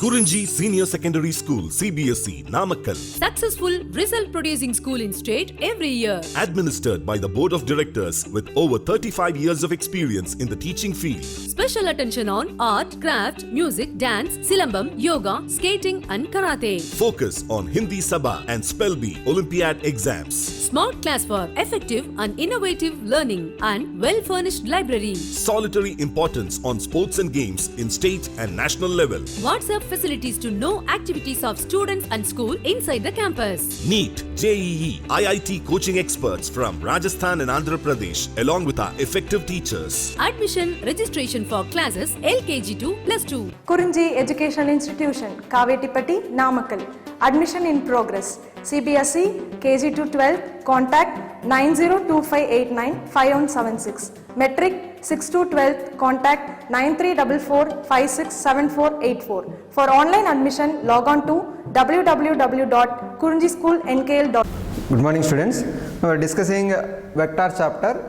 Kurinji Senior Secondary School, CBSE, Namakkal. Successful result producing school in state every year. Administered by the Board of Directors with over 35 years of experience in the teaching field. Special attention on art, craft, music, dance, silambam, yoga, skating and karate. Focus on Hindi Sabha and Spell Bee Olympiad exams. Smart class for effective and innovative learning and well-furnished library. Solitary importance on sports and games in state and national level. WhatsApp facilities to know activities of students and school inside the campus. NEET, JEE, IIT coaching experts from Rajasthan and Andhra Pradesh along with our effective teachers. Admission registration for classes LKG to +2. Kurinji Educational Institution, Kavetipatti, Namakkal. Admission in progress. CBSE, KG to 12, contact 9025895176. Metric 6 to 12, contact 9344567484. For online admission, log on to www.kurinjischoolnkl.com. Good morning students. We are discussing vector chapter.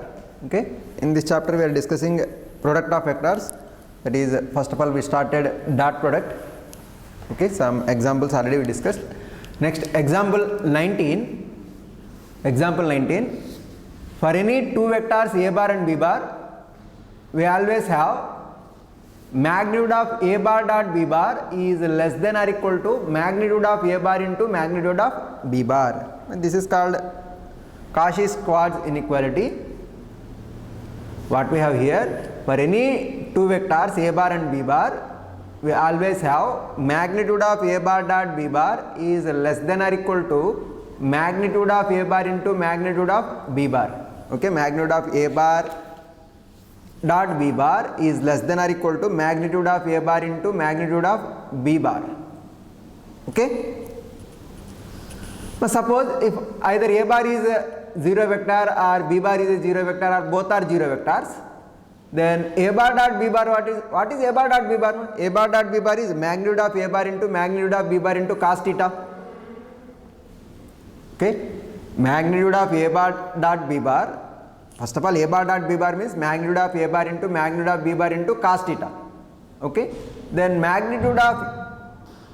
Okay. In this chapter we are discussing product of vectors. That is, first of all we started dot product. Okay. Some examples already we discussed. Next example 19. Example 19. For any two vectors a bar and b bar, we always have magnitude of a bar dot b bar is less than or equal to magnitude of a bar into magnitude of b bar. And this is called Cauchy's quartz inequality. What we have here, for any two vectors a bar and b bar, we always have magnitude of a bar dot b bar is less than or equal to magnitude of a bar into magnitude of b bar. Okay, magnitude of a bar dot b bar is less than or equal to magnitude of a bar into magnitude of b bar. Okay. Now suppose if either a bar is a 0 vector or b bar is a 0 vector or both are 0 vectors, then a bar dot b bar, what is a bar dot b bar? A bar dot b bar is magnitude of a bar into magnitude of b bar into cos theta. Okay, magnitude of a bar dot b bar, first of all a bar dot b bar means magnitude of a bar into magnitude of b bar into cos theta. Okay, then magnitude of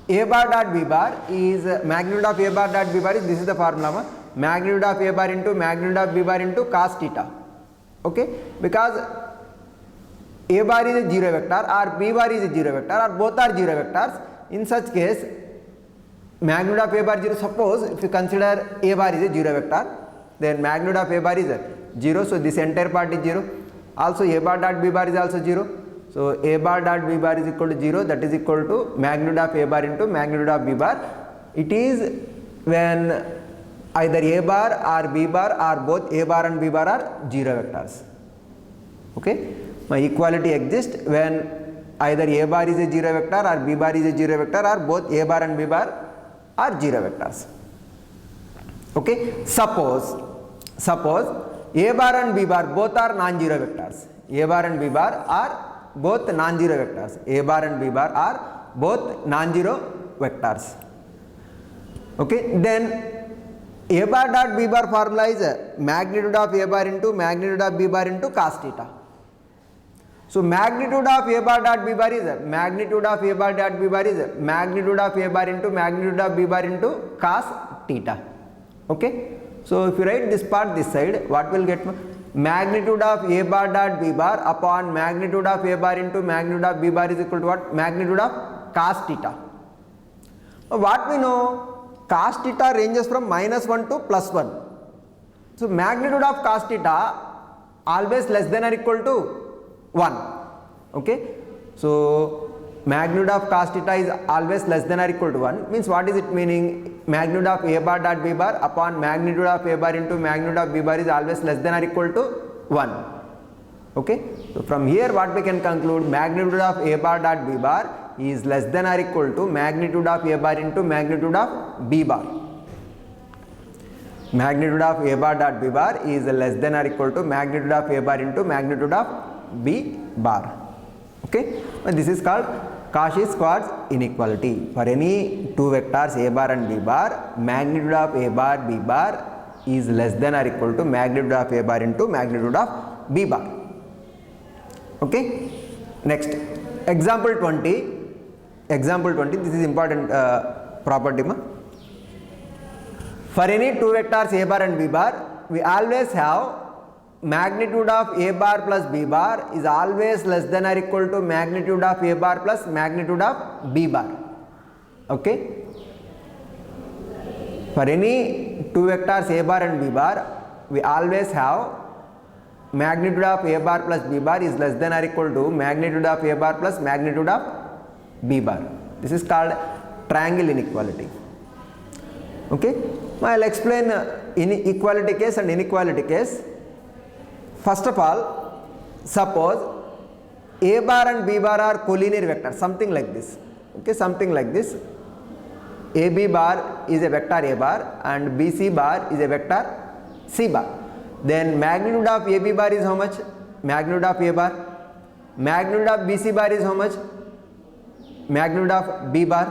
a bar dot b bar is magnitude of a bar dot b bar is, this is the formula, magnitude of a bar into magnitude of b bar into cos theta. Okay, because a bar is a 0 vector or b bar is a 0 vector or both are 0 vectors, in such case magnitude of a bar 0, suppose if you consider a bar is a 0 vector, then magnitude of a bar is 0, so this entire part is 0. Also a bar dot b bar is also 0, so a bar dot b bar is equal to 0, that is equal to magnitude of a bar into magnitude of b bar. It is when either a bar or b bar or both a bar and b bar are 0 vectors. Okay, my equality exists when either a bar is a 0 vector or b bar is a 0 vector or both a bar and b bar are 0 vectors. Okay, suppose a bar and b bar both are non-zero vectors. A bar and b bar are both non-zero vectors. A bar and b bar are both non-zero vectors. Okay, then a bar dot b bar formula is magnitude of a bar into magnitude of b bar into cos theta. So magnitude of a bar dot b bar is magnitude of a bar dot b bar is magnitude of a bar into magnitude of b bar into cos theta. Okay, so if you write this part this side, what will get? Magnitude of a bar dot b bar upon magnitude of a bar into magnitude of b bar is equal to what? Magnitude of cos theta. Now what we know, cos theta ranges from -1 to +1. So magnitude of cos theta always less than or equal to 1. Okay, so magnitude of cos theta is always less than or equal to 1, means what is it meaning? Magnitude of a bar dot b bar upon magnitude of a bar into magnitude of b bar is always less than or equal to 1. Okay, so from here what we can conclude, magnitude of a bar dot b bar is less than or equal to magnitude of a bar into magnitude of b bar. Magnitude of a bar dot b bar is less than or equal to magnitude of a bar into magnitude of b bar. Okay, and this is called Cauchy's quartz inequality. For any two vectors a bar and b bar, magnitude of a bar b bar is less than or equal to magnitude of a bar into magnitude of b bar. Okay, next example 20. example 20, this is important property. For any two vectors A bar and B bar, we always have magnitude of A bar plus B bar is always less than or equal to magnitude of A bar plus magnitude of B bar. Okay. For any two vectors A bar and B bar, we always have magnitude of A bar plus B bar is less than or equal to magnitude of A bar plus magnitude of B bar. This is called triangle inequality. Okay. Now I will explain equality case and inequality case. First of all, suppose A bar and B bar are collinear vectors, something like this. Okay, something like this. AB bar is a vector A bar and BC bar is a vector C bar. Then magnitude of AB bar is how much? Magnitude of A bar. Magnitude of BC bar is how much? Magnitude of B bar.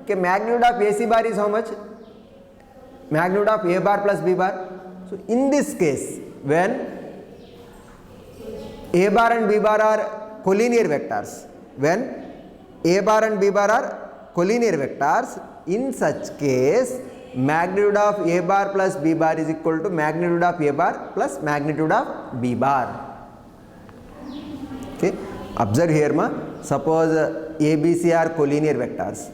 Okay, magnitude of AC bar is how much? Magnitude of A bar plus B bar. So in this case, when A bar and B bar are collinear vectors, when A bar and B bar are collinear vectors, in such case magnitude of A bar plus B bar is equal to magnitude of A bar plus magnitude of B bar. Okay, observe here suppose ABC are collinear vectors.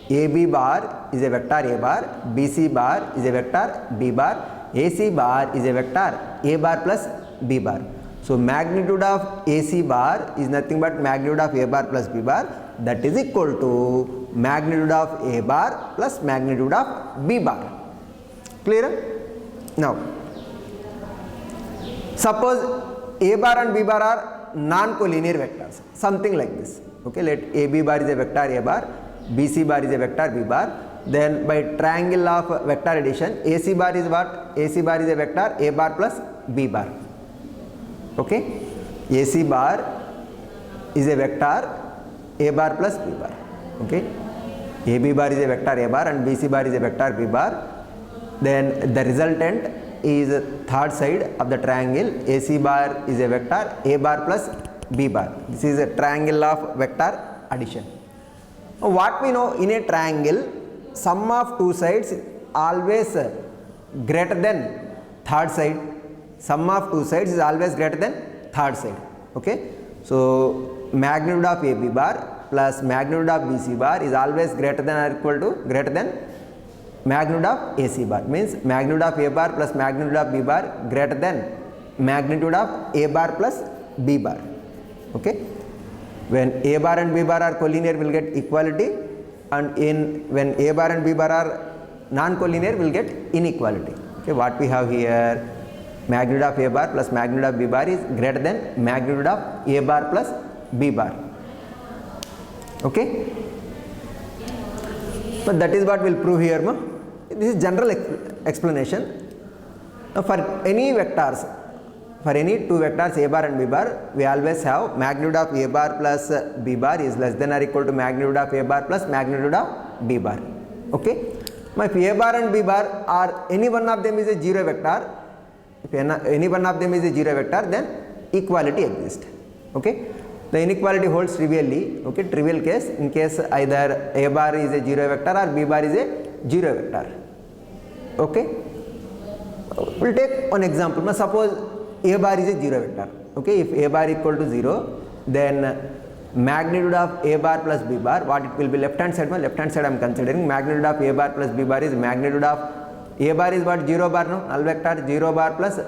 AB bar is a vector A bar, BC bar is a vector B bar, AC bar is a vector A bar plus B bar. So magnitude of AC bar is nothing but magnitude of A bar plus B bar, that is equal to magnitude of A bar plus magnitude of B bar. Clear? Now, suppose A bar and B bar are non-collinear vectors, something like this. Okay, let AB bar is a vector A bar, BC bar is a vector B bar. Then by triangle of vector addition, AC bar is what? AC bar is a vector A bar plus B bar. Okay, AC bar is a vector A bar plus B bar. Okay, AB bar is a vector A bar and BC bar is a vector B bar. Then the resultant is third side of the triangle. AC bar is a vector A bar plus B bar. This is a triangle of vector addition. Now what we know, in a triangle, sum of two sides always greater than third side. Sum of two sides is always greater than third side. Okay, so magnitude of AB bar plus magnitude of BC bar is always greater than or equal to greater than magnitude of AC bar, means magnitude of A bar plus magnitude of B bar greater than magnitude of A bar plus B bar. Okay, when A bar and B bar are collinear, will get equality, and when A bar and B bar are non-collinear, will get inequality. Okay, what we have here, magnitude of A bar plus magnitude of B bar is greater than magnitude of A bar plus B bar. Okay, but that is what we will prove here. This is general explanation. Now for any vectors, for any two vectors A bar and B bar, we always have magnitude of A bar plus B bar is less than or equal to magnitude of A bar plus magnitude of B bar. Okay, now if A bar and B bar are any one of them is a zero vector, if any one of them is a zero vector, then equality exists. Okay, the inequality holds trivially. Okay, trivial case, in case either A bar is a zero vector or B bar is a zero vector. Okay, we will take one example. Now suppose A bar is a zero vector. Okay, if A bar equal to 0, then magnitude of A bar plus B bar, what it will be, left hand side? Left hand side I am considering magnitude of A bar plus B bar is magnitude of A bar is what? 0 bar, no, null vector 0 bar plus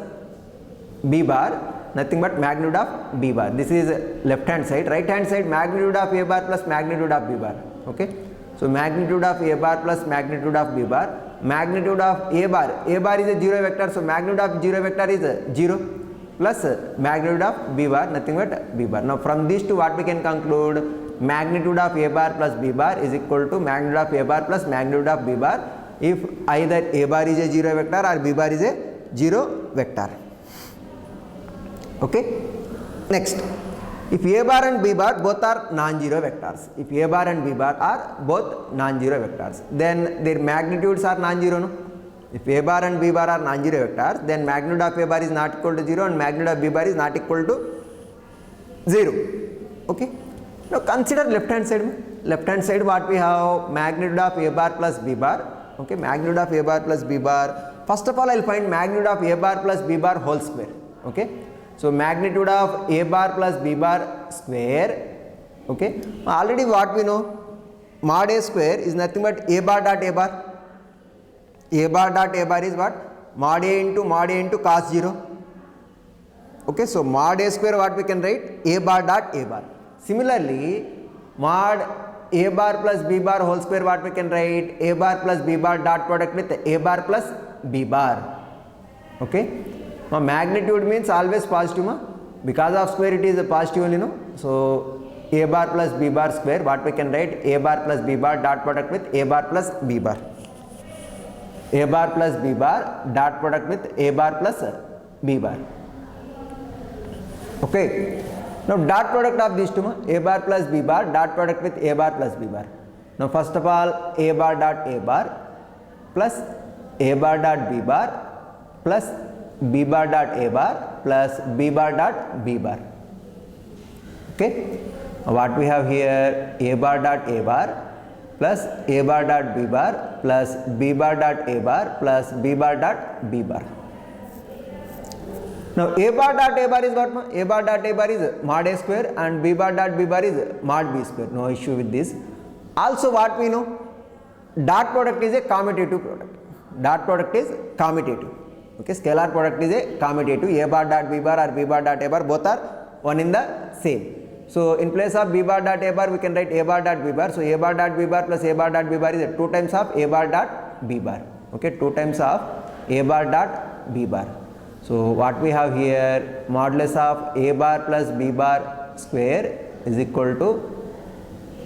B bar, nothing but magnitude of B bar. This is left hand side. Right hand side, magnitude of A bar plus magnitude of B bar. Okay, so magnitude of A bar plus magnitude of B bar, magnitude of A bar is a zero vector, so magnitude of zero vector is 0 plus magnitude of B bar, nothing but B bar. Now from these two, what we can conclude, magnitude of A bar plus B bar is equal to magnitude of A bar plus magnitude of B bar if either A bar is a zero vector or B bar is a zero vector. Okay, next, if A bar and B bar both are non-zero vectors, if A bar and B bar are both non-zero vectors, then their magnitudes are non-zero, no? If A bar and B bar are non-zero vectors, then magnitude of A bar is not equal to 0 and magnitude of B bar is not equal to 0. Okay, now consider left hand side. left hand side what we have, magnitude of a bar plus b bar. Okay, magnitude of a bar plus b bar. First of all, I will find magnitude of a bar plus b bar whole square. Okay, so magnitude of a bar plus b bar square. Okay, already what we know, mod a square is nothing but a bar dot a bar. A bar dot a bar is what? Mod a into cos 0. Okay, so mod a square what we can write? A bar dot a bar. Similarly, mod a bar plus b bar whole square what we can write? A bar plus b bar dot product with a bar plus b bar. Okay, now magnitude means always positive, ma? Because of square it is a positive only, no? So a bar plus b bar square what we can write? A bar plus b bar dot product with a bar plus b bar. A bar plus b bar dot product with a bar plus b bar. Okay, now dot product of these two, a bar plus b bar dot product with a bar plus b bar. Now first of all, a bar dot a bar plus a bar dot b bar plus b bar dot a bar plus b bar dot b bar. Okay, what we have here, a bar dot a bar plus a bar dot b bar plus b bar dot a bar plus b bar dot b bar. Now a bar dot a bar is what? A bar dot a bar is mod a square and b bar dot b bar is mod b square. No issue with this. Also what we know, dot product is a commutative product. Dot product is commutative. Okay, scalar product is a commutative. A bar dot b bar or b bar dot a bar both are one in the same. So in place of b bar dot a bar we can write a bar dot b bar. So a bar dot b bar plus a bar dot b bar is 2 times of a bar dot b bar. Okay, 2 times of a bar dot b bar. So what we have here, modulus of a bar plus b bar square is equal to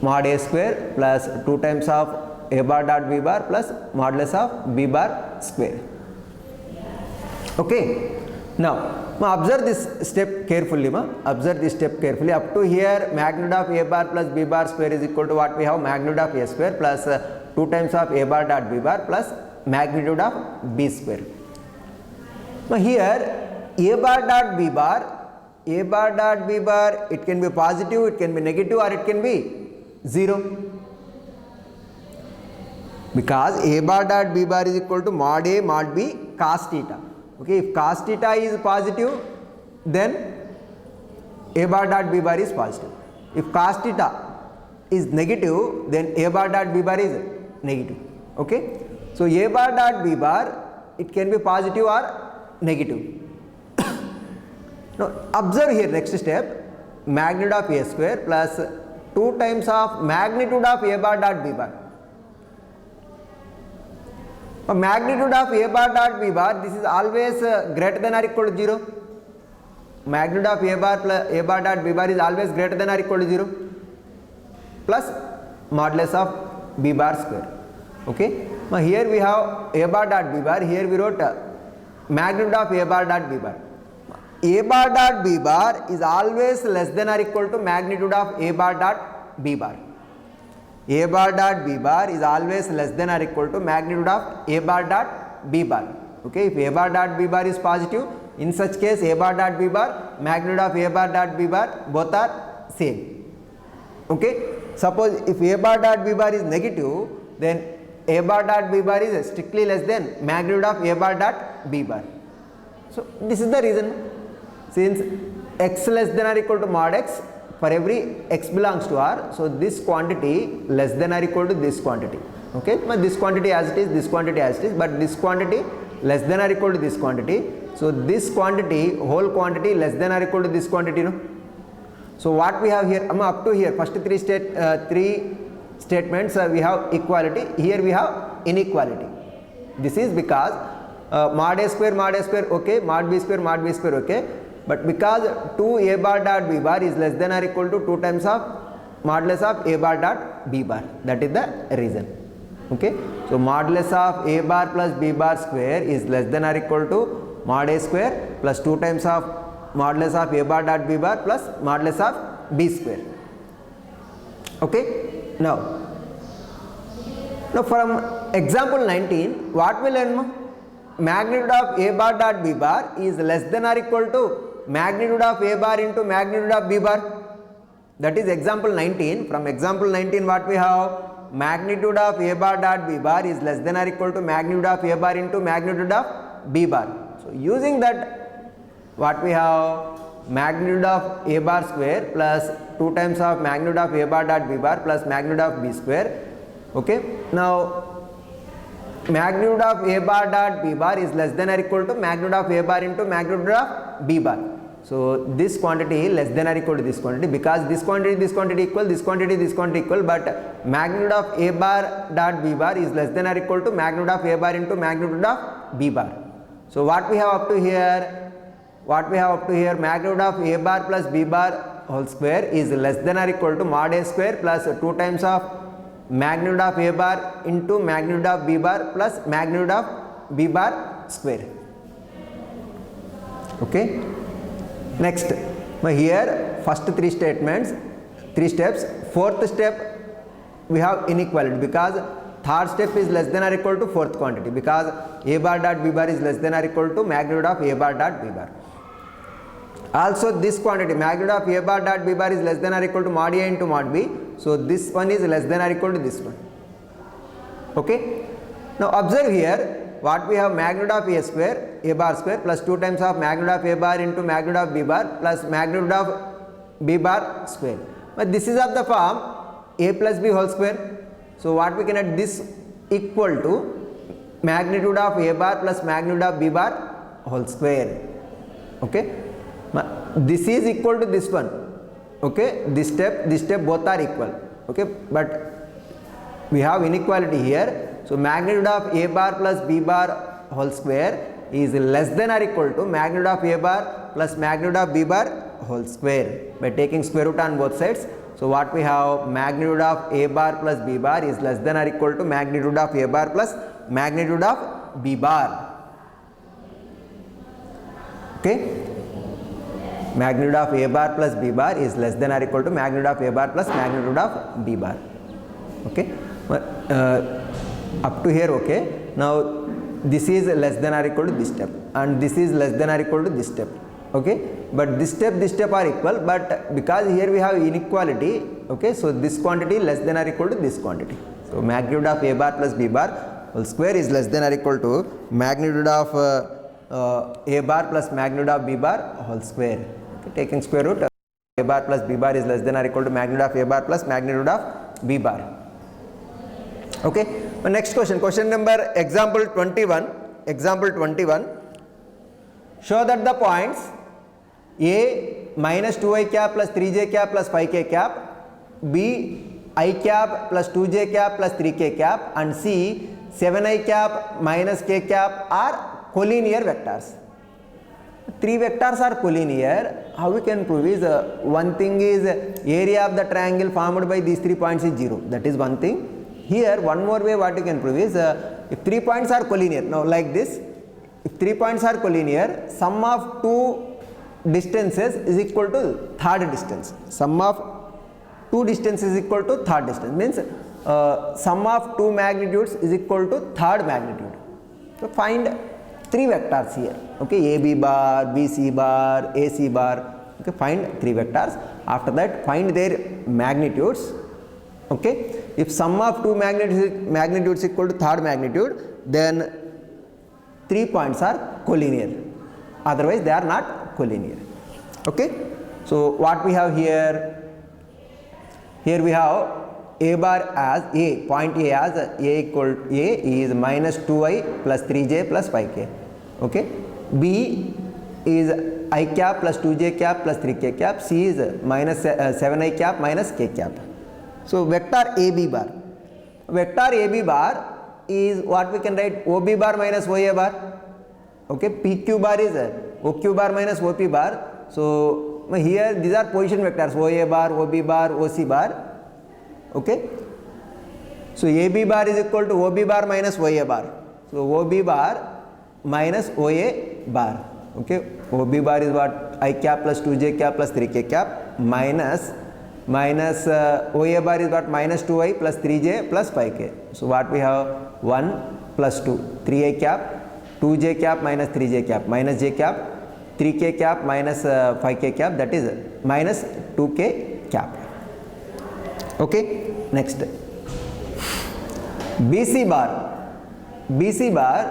mod a square plus 2 times of a bar dot b bar plus modulus of b bar square. Okay, now observe this step carefully. Observe this step carefully. Up to here, magnitude of a bar plus b bar square is equal to what we have, magnitude of a square plus 2 times of a bar dot b bar plus magnitude of b square. Now here a bar dot b bar, it can be positive, it can be negative, or it can be 0. Because a bar dot b bar is equal to mod a mod b cos theta. Okay, if cos theta is positive, then a bar dot b bar is positive. If cos theta is negative, then a bar dot b bar is negative. Okay, so a bar dot b bar, it can be positive or negative. Now observe here, next step, magnitude of a square plus 2 times of magnitude of a bar dot b bar. Magnitude of a bar dot b bar, this is always greater than or equal to 0. Magnitude of a bar plus a bar dot b bar is always greater than or equal to 0 plus modulus of b bar square. Okay, now here we have a bar dot b bar, here we wrote magnitude of a bar dot b bar. A bar dot b bar is always less than or equal to magnitude of a bar dot b bar. A bar dot b bar is always less than or equal to magnitude of a bar dot b bar. Okay, if a bar dot b bar is positive, in such case a bar dot b bar, magnitude of a bar dot b bar both are same. Okay, suppose if a bar dot b bar is negative, then a bar dot b bar is strictly less than magnitude of a bar dot b bar. So this is the reason, since x less than or equal to mod x, for every x belongs to R, so this quantity less than or equal to this quantity. Okay, but this quantity as it is, this quantity as it is, but this quantity less than or equal to this quantity. So this quantity, whole quantity less than or equal to this quantity, no? So what we have here, up to here, first three statements we have equality, here we have inequality. This is because mod a square okay, mod b square okay, but because 2 a bar dot b bar is less than or equal to 2 times of modulus of a bar dot b bar, that is the reason. Okay, so modulus of a bar plus b bar square is less than or equal to mod a square plus 2 times of modulus of a bar dot b bar plus modulus of b square. Okay, now from example 19, what we learn? Magnitude of a bar dot b bar is less than or equal to magnitude of a bar into magnitude of b bar. That is example 19. From example 19 what we have? Magnitude of A bar dot B bar is less than or equal to magnitude of A bar into magnitude of B bar. So using that, what we have? Magnitude of A bar square plus 2 times of magnitude of A bar dot B bar plus magnitude of B square. Okay. Now magnitude of A bar dot B bar is less than or equal to magnitude of A bar into magnitude of B bar. So this quantity less than or equal to this quantity, because this quantity equal, this quantity equal, but magnitude of A bar dot B bar is less than or equal to magnitude of A bar into magnitude of B bar. So what we have up to here? Magnitude of A bar plus B bar whole square is less than or equal to mod A square plus 2 times of magnitude of A bar into magnitude of B bar plus magnitude of B bar square. Okay. Next, here first 3 steps, fourth step we have inequality, because third step is less than or equal to fourth quantity, because A bar dot B bar is less than or equal to magnitude of A bar dot B bar. Also this quantity magnitude of A bar dot B bar is less than or equal to mod A into mod B, so this one is less than or equal to this one. Okay. Now observe here, what we have? Magnitude of A square, A bar square plus 2 times of magnitude of A bar into magnitude of B bar plus magnitude of B bar square. But this is of the form A plus B whole square. So what we can add? This equal to magnitude of A bar plus magnitude of B bar whole square. Okay. This is equal to this one. Okay. This step both are equal. Okay. But we have inequality here. So magnitude of A bar plus B bar whole square is less than or equal to magnitude of A bar plus magnitude of B bar whole square by taking square root on both sides. So what we have? Magnitude of A bar plus B bar is less than or equal to magnitude of A bar plus magnitude of B bar. Okay. Magnitude of A bar plus B bar is less than or equal to magnitude of A bar plus magnitude of B bar. Okay. Up to here. Okay. Now this is less than or equal to this step, and this is less than or equal to this step. Okay. But this step are equal, but because here we have inequality, okay, so this quantity less than or equal to this quantity. So magnitude of A bar plus B bar whole square is less than or equal to magnitude of A bar plus magnitude of B bar whole square. Okay. Taking square root, A bar plus B bar is less than or equal to magnitude of A bar plus magnitude of B bar. Okay. Next question number example 21. Show that the points A minus 2i cap plus 3j cap plus 5k cap, B I cap plus 2j cap plus 3k cap, and C 7i cap minus k cap are collinear vectors. 3 vectors are collinear. How we can prove is one thing is area of the triangle formed by these 3 points is 0. That is one thing. Here one more way what you can prove is if 3 points are collinear. Now like this, if 3 points are collinear, sum of 2 distances is equal to third distance. Sum of 2 distances is equal to third distance. Means sum of 2 magnitudes is equal to third magnitude. So find 3 vectors here. Okay, AB bar, BC bar, AC bar. Okay, find 3 vectors. After that, find their magnitudes. Okay, if sum of 2 magnitudes equal to third magnitude, then 3 points are collinear. Otherwise, they are not collinear. Okay, so what we have here? Here we have A bar as A, point A as A equal to A is minus 2i plus 3j plus 5k. Okay, B is I cap plus 2j cap plus 3k cap, C is minus 7i cap minus k cap. So vector AB bar. Vector AB bar is what we can write OB bar minus OA bar. Okay, PQ bar is OQ bar minus OP bar. So here these are position vectors OA bar, OB bar, OC bar. Okay. So AB bar is equal to OB bar minus OA bar. So OB bar minus OA bar. Okay. OB bar is what? I cap plus 2j cap plus 3k cap minus OA bar is what? Minus 2i plus 3j plus 5k. So what we have? 1 plus 2, 3i cap, 2j cap minus 3j cap minus j cap, 3k cap minus 5k cap, that is minus 2k cap. Okay, next BC bar. BC bar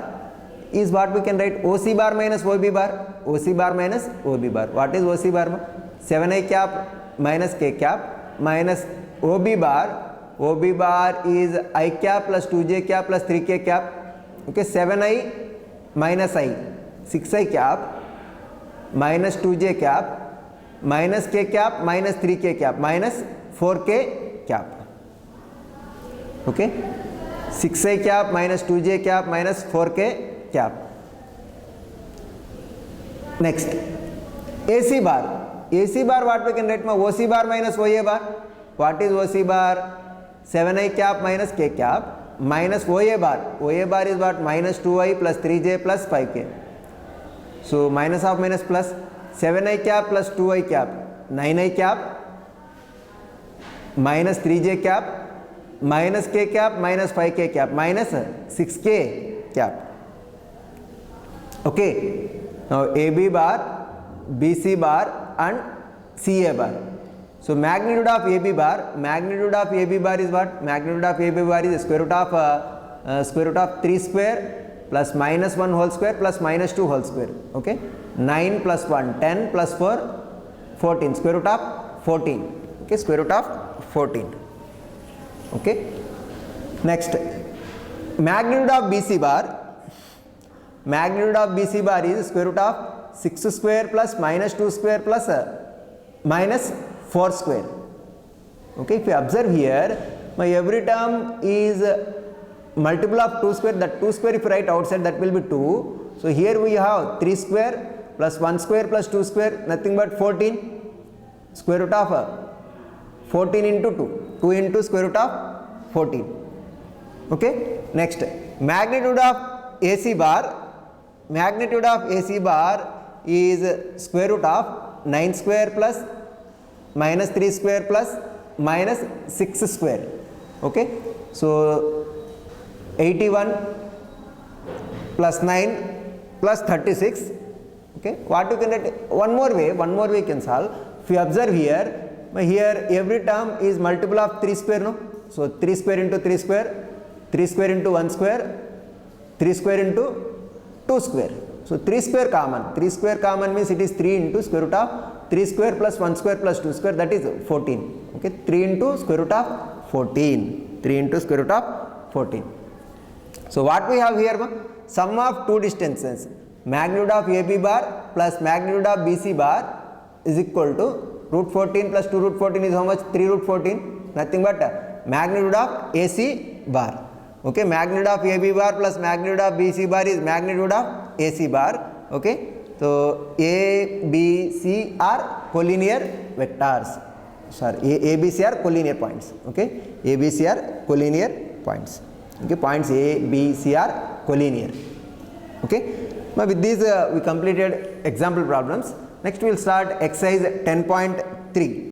is what we can write OC bar minus OB bar. OC bar minus OB bar. What is OC bar? 7i cap minus k cap minus OB bar. OB bar is I cap plus 2j cap plus 3k cap. Okay, 7i minus I, 6i cap minus 2j cap minus k cap minus 3k cap minus 4k cap. Okay, 6i cap minus 2j cap minus 4k cap. Next, AC bar. AC bar what we can write? OC bar minus OA bar. What is OC bar? 7i cap minus k cap minus OA bar. OA bar is what? Minus 2i plus 3j plus 5k. So minus of minus plus. 7i cap plus 2i cap, 9i cap minus 3j cap minus k cap minus 5k cap minus 6k cap. Okay, now AB bar, BC bar and CA bar. So magnitude of AB bar, magnitude of AB bar is what? Magnitude of AB bar is square root of 3 square plus minus 1 whole square plus minus 2 whole square. Okay, 9 plus 1, 10 plus 4, 14, square root of 14. Okay, square root of 14. Okay, next, magnitude of BC bar. Magnitude of BC bar is square root of 6 square plus minus 2 square plus minus 4 square. Okay, if you observe here, my every term is multiple of 2 square. That 2 square if you write outside, that will be 2. So here we have 3 square plus 1 square plus 2 square, nothing but 14. Square root of 14 into 2. 2 into square root of 14. Okay, next, magnitude of AC bar. Magnitude of AC bar is square root of 9 square plus minus 3 square plus minus 6 square. Okay, so 81 plus 9 plus 36. Okay, what you can write? One more way you can solve. If you observe here, every term is multiple of 3 square, no? So 3 square into 3 square, 3 square into 1 square, 3 square into 2 square. So 3 square common. 3 square common means it is 3 into square root of 3 square plus 1 square plus 2 square, that is 14. Okay, 3 into square root of 14. 3 into square root of 14. So what we have here? Sum of two distances. Magnitude of AB bar plus magnitude of BC bar is equal to root 14 plus 2 root 14 is how much? 3 root 14. Nothing but magnitude of AC bar. Okay, magnitude of AB bar plus magnitude of BC bar is magnitude of AC bar. Okay, so A, B, C are collinear vectors. Sorry, A, B, C are collinear points. Okay, A, B, C are collinear points. Okay, points A, B, C are collinear. Okay, now with these we completed example problems. Next we will start exercise 10.3.